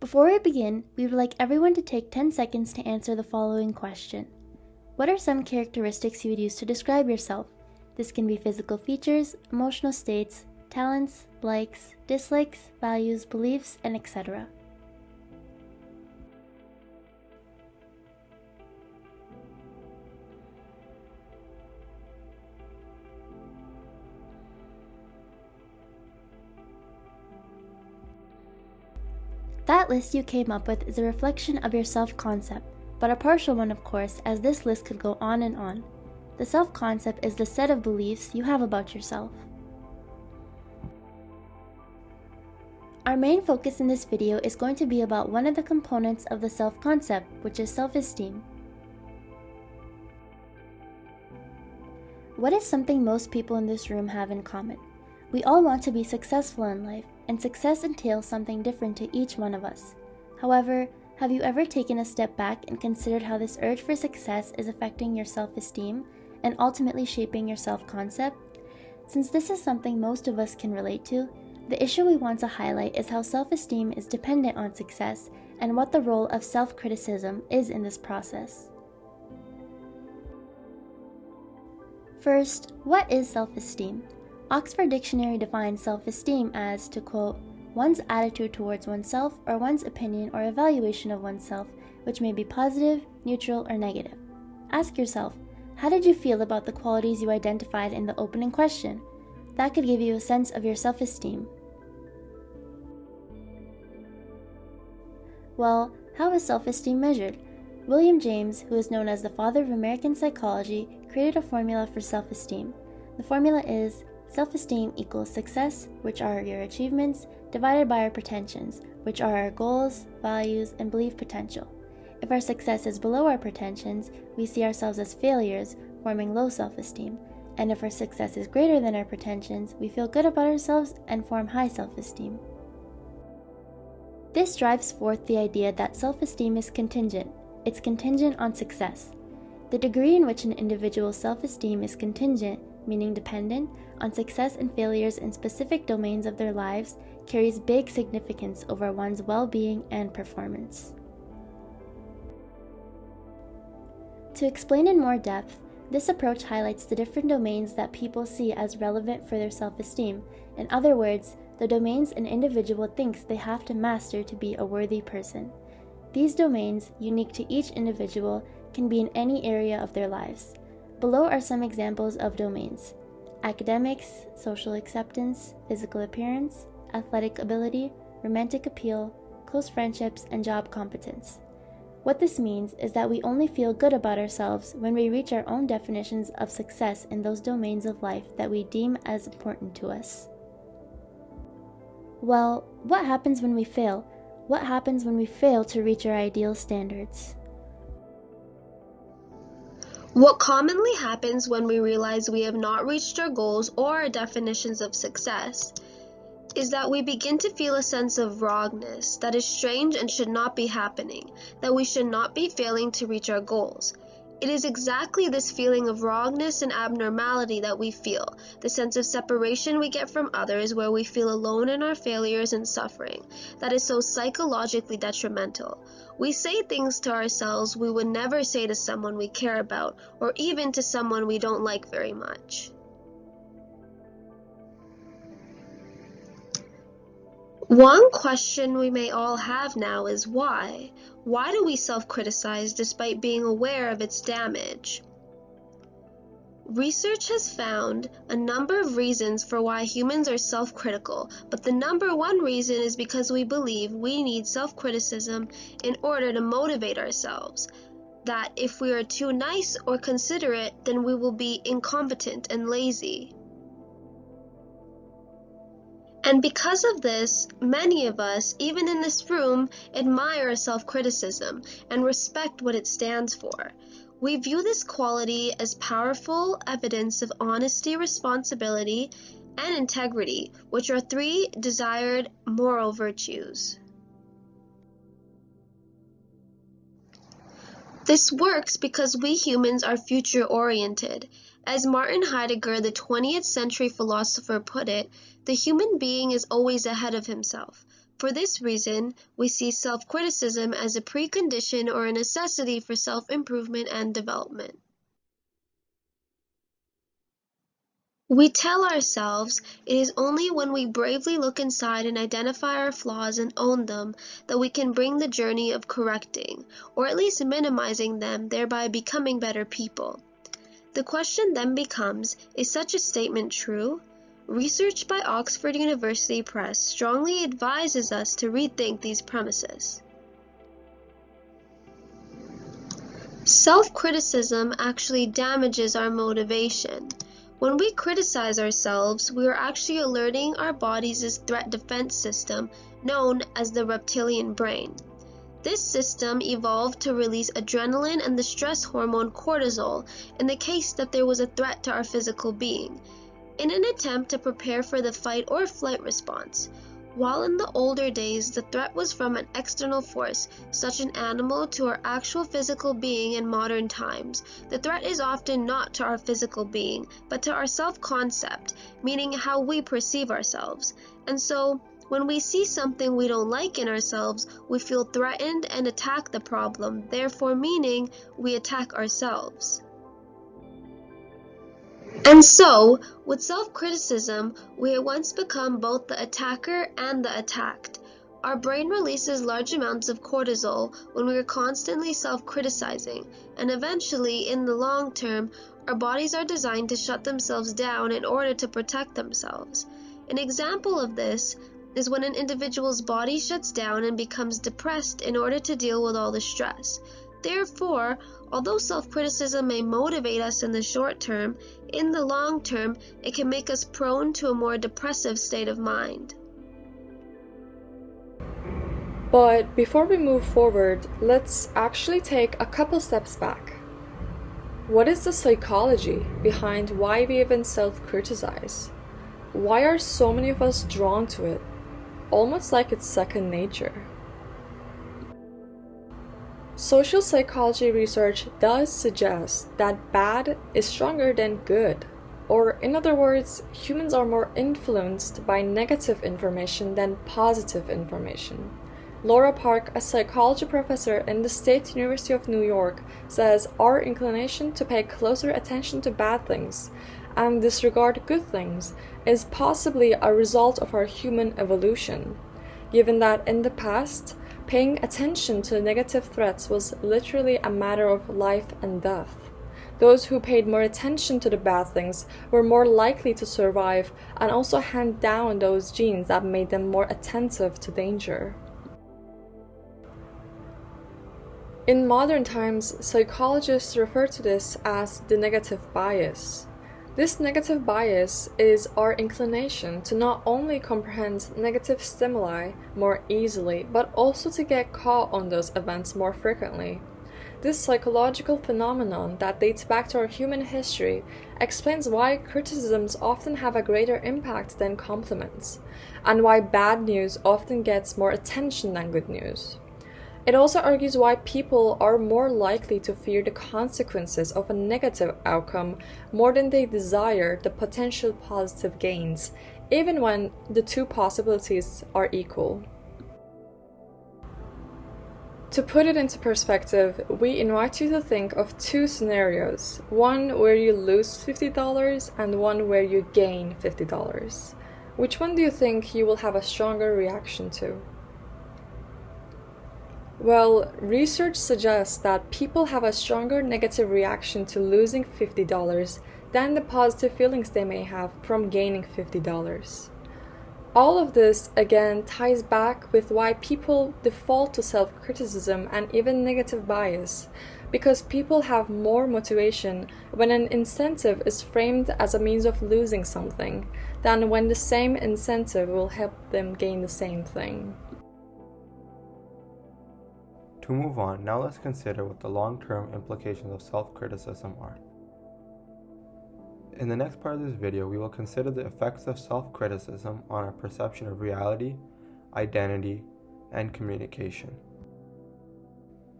Before we begin, we would like everyone to take 10 seconds to answer the following question. What are some characteristics you would use to describe yourself? This can be physical features, emotional states, talents, likes, dislikes, values, beliefs, and etc. That list you came up with is a reflection of your self-concept, but a partial one, of course, as this list could go on and on. The self-concept is the set of beliefs you have about yourself. Our main focus in this video is going to be about one of the components of the self-concept, which is self-esteem. What is something most people in this room have in common? We all want to be successful in life, and success entails something different to each one of us. However, have you ever taken a step back and considered how this urge for success is affecting your self-esteem and ultimately shaping your self-concept? Since this is something most of us can relate to, the issue we want to highlight is how self-esteem is dependent on success and what the role of self-criticism is in this process. First, what is self-esteem? Oxford Dictionary defines self-esteem as, to quote, one's attitude towards oneself or one's opinion or evaluation of oneself, which may be positive, neutral, or negative. Ask yourself, how did you feel about the qualities you identified in the opening question? That could give you a sense of your self-esteem. Well, how is self-esteem measured? William James, who is known as the father of American psychology, created a formula for self-esteem. The formula is self-esteem equals success, which are your achievements, divided by our pretensions, which are our goals, values, and belief potential. If our success is below our pretensions, we see ourselves as failures, forming low self-esteem. And if our success is greater than our pretensions, we feel good about ourselves and form high self-esteem. This drives forth the idea that self-esteem is contingent. It's contingent on success. The degree in which an individual's self-esteem is contingent, meaning dependent, on success and failures in specific domains of their lives carries big significance over one's well-being and performance. To explain in more depth, this approach highlights the different domains that people see as relevant for their self-esteem. In other words, the domains an individual thinks they have to master to be a worthy person. These domains, unique to each individual, can be in any area of their lives. Below are some examples of domains: academics, social acceptance, physical appearance, athletic ability, romantic appeal, close friendships, and job competence. What this means is that we only feel good about ourselves when we reach our own definitions of success in those domains of life that we deem as important to us. Well, what happens when we fail? What happens when we fail to reach our ideal standards? What commonly happens when we realize we have not reached our goals or our definitions of success is that we begin to feel a sense of wrongness that is strange and should not be happening, that we should not be failing to reach our goals. It is exactly this feeling of wrongness and abnormality that we feel, the sense of separation we get from others where we feel alone in our failures and suffering, that is so psychologically detrimental. We say things to ourselves we would never say to someone we care about or even to someone we don't like very much. One question we may all have now is why? Why do we self-criticize despite being aware of its damage? Research has found a number of reasons for why humans are self-critical, but the number one reason is because we believe we need self-criticism in order to motivate ourselves. That if we are too nice or considerate, then we will be incompetent and lazy. And because of this, many of us, even in this room, admire self-criticism and respect what it stands for. We view this quality as powerful evidence of honesty, responsibility, and integrity, which are three desired moral virtues. This works because we humans are future-oriented. As Martin Heidegger, the 20th century philosopher, put it, the human being is always ahead of himself. For this reason, we see self-criticism as a precondition or a necessity for self-improvement and development. We tell ourselves it is only when we bravely look inside and identify our flaws and own them that we can bring the journey of correcting, or at least minimizing them, thereby becoming better people. The question then becomes, is such a statement true? Research by Oxford University Press strongly advises us to rethink these premises. Self-criticism actually damages our motivation. When we criticize ourselves, we are actually alerting our body's threat defense system, known as the reptilian brain. This system evolved to release adrenaline and the stress hormone cortisol in the case that there was a threat to our physical being, in an attempt to prepare for the fight or flight response. While in the older days the threat was from an external force, such an animal, to our actual physical being in modern times, the threat is often not to our physical being, but to our self-concept, meaning how we perceive ourselves. And so, when we see something we don't like in ourselves, we feel threatened and attack the problem, therefore meaning we attack ourselves. And so, with self-criticism, we at once become both the attacker and the attacked. Our brain releases large amounts of cortisol when we are constantly self-criticizing, and eventually, in the long term, our bodies are designed to shut themselves down in order to protect themselves. An example of this is when an individual's body shuts down and becomes depressed in order to deal with all the stress. Therefore, although self-criticism may motivate us in the short term, in the long term, it can make us prone to a more depressive state of mind. But before we move forward, let's actually take a couple steps back. What is the psychology behind why we even self-criticize? Why are so many of us drawn to it? Almost like it's second nature. Social psychology research does suggest that bad is stronger than good. Or, in other words, humans are more influenced by negative information than positive information. Laura Park, a psychology professor in the State University of New York, says our inclination to pay closer attention to bad things and disregard good things is possibly a result of our human evolution, given that in the past, paying attention to negative threats was literally a matter of life and death. Those who paid more attention to the bad things were more likely to survive and also hand down those genes that made them more attentive to danger. In modern times, psychologists refer to this as the negative bias. This negative bias is our inclination to not only comprehend negative stimuli more easily, but also to get caught on those events more frequently. This psychological phenomenon that dates back to our human history explains why criticisms often have a greater impact than compliments, and why bad news often gets more attention than good news. It also argues why people are more likely to fear the consequences of a negative outcome more than they desire the potential positive gains, even when the two possibilities are equal. To put it into perspective, we invite you to think of two scenarios, one where you lose $50 and one where you gain $50. Which one do you think you will have a stronger reaction to? Well, research suggests that people have a stronger negative reaction to losing $50 than the positive feelings they may have from gaining $50. All of this, again, ties back with why people default to self-criticism and even negative bias, because people have more motivation when an incentive is framed as a means of losing something than when the same incentive will help them gain the same thing. To move on, now let's consider what the long-term implications of self-criticism are. In the next part of this video, we will consider the effects of self-criticism on our perception of reality, identity, and communication.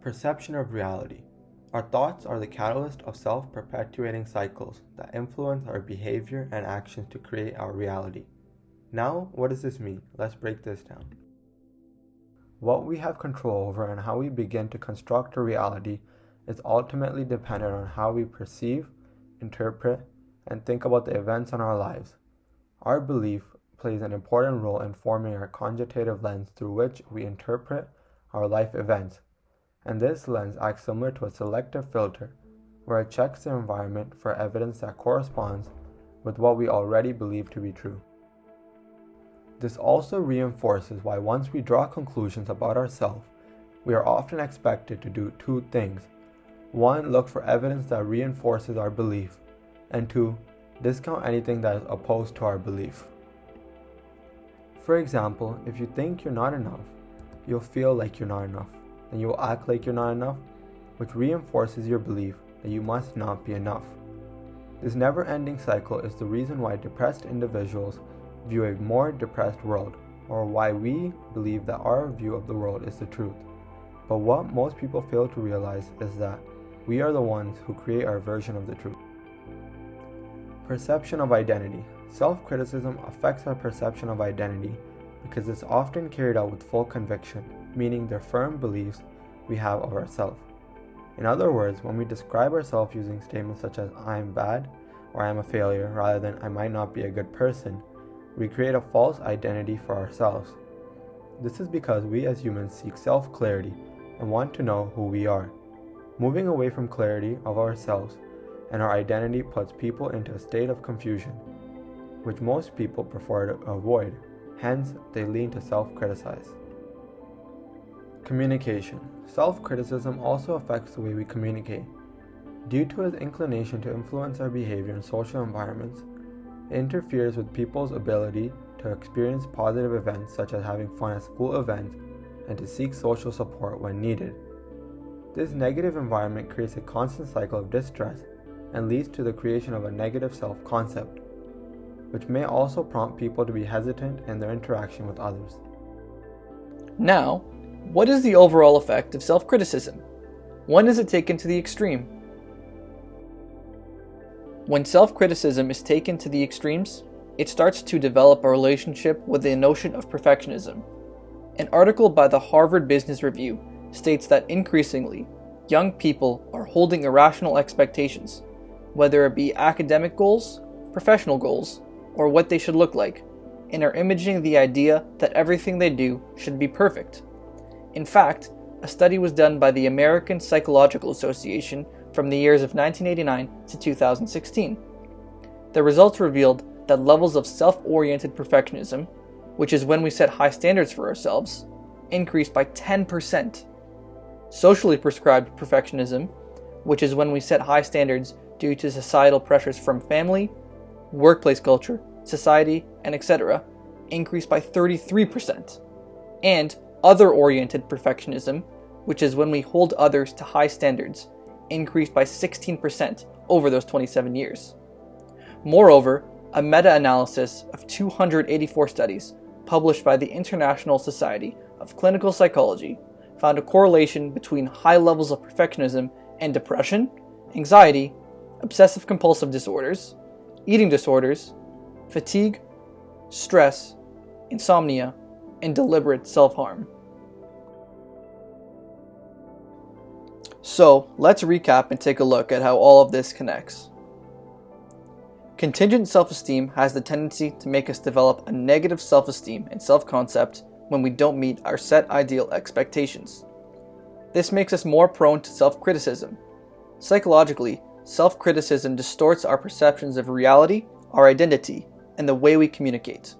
Perception of reality. Our thoughts are the catalyst of self-perpetuating cycles that influence our behavior and actions to create our reality. Now, what does this mean? Let's break this down. What we have control over and how we begin to construct a reality is ultimately dependent on how we perceive, interpret, and think about the events in our lives. Our belief plays an important role in forming our cogitative lens through which we interpret our life events, and this lens acts similar to a selective filter, where it checks the environment for evidence that corresponds with what we already believe to be true. This also reinforces why once we draw conclusions about ourselves, we are often expected to do two things. One, look for evidence that reinforces our belief, and two, discount anything that is opposed to our belief. For example, if you think you're not enough, you'll feel like you're not enough, and you will act like you're not enough, which reinforces your belief that you must not be enough. This never-ending cycle is the reason why depressed individuals view a more depressed world, or why we believe that our view of the world is the truth. But what most people fail to realize is that we are the ones who create our version of the truth. Perception of identity. Self-criticism affects our perception of identity because it's often carried out with full conviction, meaning the firm beliefs we have of ourselves. In other words, when we describe ourselves using statements such as "I am bad" or "I am a failure" rather than "I might not be a good person," we create a false identity for ourselves. This is because we as humans seek self-clarity and want to know who we are. Moving away from clarity of ourselves and our identity puts people into a state of confusion, which most people prefer to avoid. Hence, they lean to self-criticize. Communication. Self-criticism also affects the way we communicate. Due to its inclination to influence our behavior in social environments, it interferes with people's ability to experience positive events such as having fun at school events and to seek social support when needed. This negative environment creates a constant cycle of distress and leads to the creation of a negative self-concept, which may also prompt people to be hesitant in their interaction with others. Now, what is the overall effect of self-criticism? When is it taken to the extreme? When self-criticism is taken to the extremes, it starts to develop a relationship with the notion of perfectionism. An article by the Harvard Business Review states that increasingly, young people are holding irrational expectations, whether it be academic goals, professional goals, or what they should look like, and are imaging the idea that everything they do should be perfect. In fact, a study was done by the American Psychological Association from the years of 1989 to 2016. The results revealed that levels of self-oriented perfectionism, which is when we set high standards for ourselves, increased by 10%. Socially prescribed perfectionism, which is when we set high standards due to societal pressures from family, workplace culture, society, and etc., increased by 33%. And other-oriented perfectionism, which is when we hold others to high standards, increased by 16% over those 27 years. Moreover, a meta-analysis of 284 studies published by the International Society of Clinical Psychology found a correlation between high levels of perfectionism and depression, anxiety, obsessive-compulsive disorders, eating disorders, fatigue, stress, insomnia, and deliberate self-harm. So, let's recap and take a look at how all of this connects. Contingent self-esteem has the tendency to make us develop a negative self-esteem and self-concept when we don't meet our set ideal expectations. This makes us more prone to self-criticism. Psychologically, self-criticism distorts our perceptions of reality, our identity, and the way we communicate.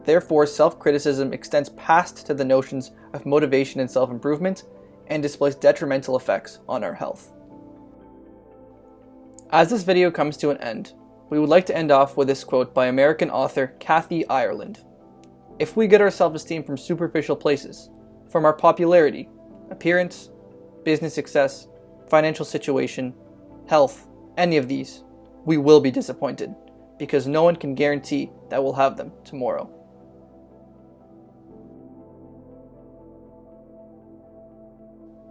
Therefore, self-criticism extends past to the notions of motivation and self-improvement and displays detrimental effects on our health. As this video comes to an end, we would like to end off with this quote by American author Kathy Ireland. If we get our self-esteem from superficial places, from our popularity, appearance, business success, financial situation, health, any of these, we will be disappointed, because no one can guarantee that we'll have them tomorrow.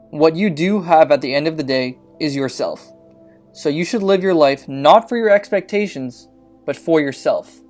What you do have at the end of the day is yourself. So you should live your life not for your expectations, but for yourself.